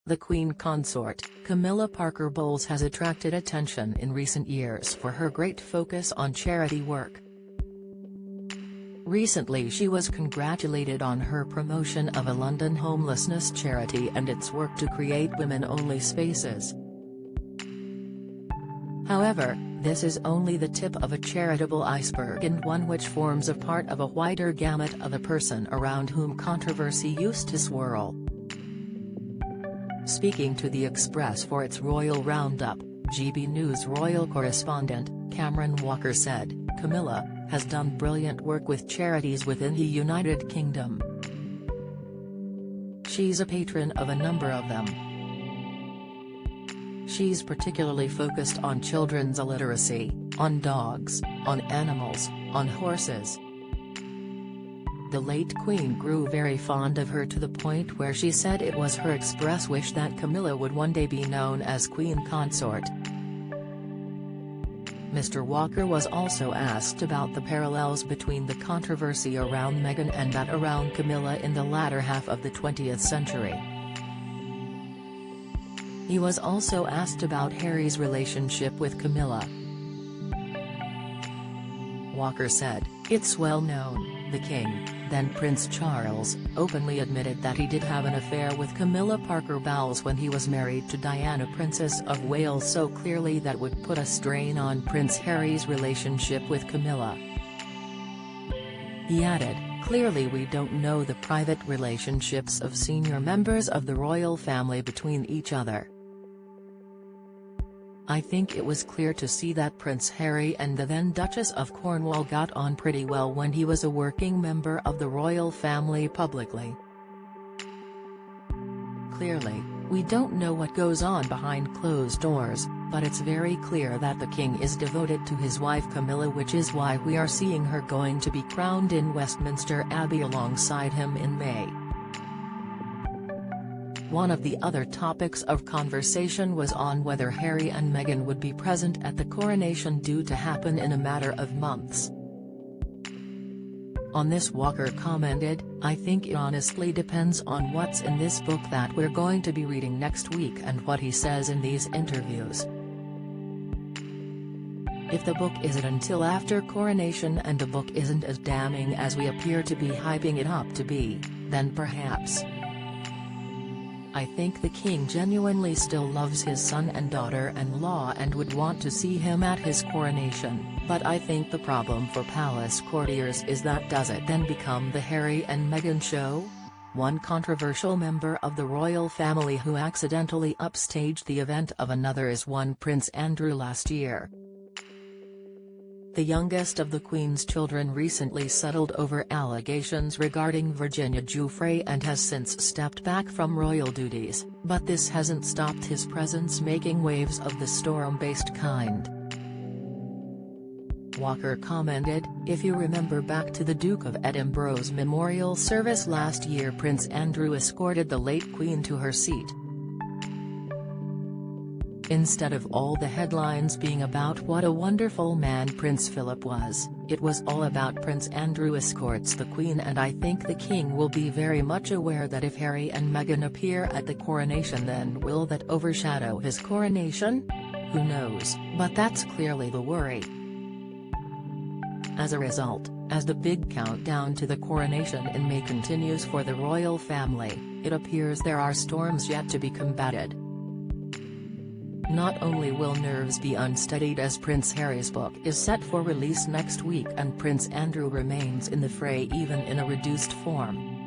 The Queen consort, Camilla Parker Bowles, has attracted attention in recent years for her great focus on charity work. Recently she was congratulated on her promotion of a London homelessness charity and its work to create women-only spaces. However, this is only the tip of a charitable iceberg, and one which forms a part of a wider gamut of a person around whom controversy used to swirl. Speaking to The Express for its Royal Roundup, GB News royal correspondent, Cameron Walker said, "Camilla has done brilliant work with charities within the United Kingdom. She's a patron of a number of them. She's particularly focused on children's illiteracy, on dogs, on animals, on horses." The late Queen grew very fond of her, to the point where she said it was her express wish that Camilla would one day be known as Queen Consort. Mr. Walker was also asked about the parallels between the controversy around Meghan and that around Camilla in the latter half of the 20th century. He was also asked about Harry's relationship with Camilla. Walker said, "It's well known, the King, then Prince Charles, openly admitted that he did have an affair with Camilla Parker Bowles when he was married to Diana, Princess of Wales, so clearly that would put a strain on Prince Harry's relationship with Camilla." He added, "Clearly we don't know the private relationships of senior members of the royal family between each other. I think it was clear to see that Prince Harry and the then Duchess of Cornwall got on pretty well when he was a working member of the royal family publicly. Clearly, we don't know what goes on behind closed doors, but it's very clear that the King is devoted to his wife Camilla, which is why we are seeing her going to be crowned in Westminster Abbey alongside him in May." One of the other topics of conversation was on whether Harry and Meghan would be present at the coronation due to happen in a matter of months. On this, Walker commented, "I think it honestly depends on what's in this book that we're going to be reading next week and what he says in these interviews. If the book isn't until after coronation and the book isn't as damning as we appear to be hyping it up to be, then perhaps. I think the King genuinely still loves his son and daughter-in-law and would want to see him at his coronation, but I think the problem for palace courtiers is that does it then become the Harry and Meghan show?" One controversial member of the royal family who accidentally upstaged the event of another is one Prince Andrew last year. The youngest of the Queen's children recently settled over allegations regarding Virginia Giuffre and has since stepped back from royal duties, but this hasn't stopped his presence making waves of the storm-based kind. Walker commented, "If you remember back to the Duke of Edinburgh's memorial service last year, Prince Andrew escorted the late Queen to her seat. Instead of all the headlines being about what a wonderful man Prince Philip was, it was all about Prince Andrew escorts the Queen, and I think the King will be very much aware that if Harry and Meghan appear at the coronation, then will that overshadow his coronation? Who knows, but that's clearly the worry." As a result, as the big countdown to the coronation in May continues for the royal family, it appears there are storms yet to be combated. Not only will nerves be unsteadied as Prince Harry's book is set for release next week and Prince Andrew remains in the fray even in a reduced form.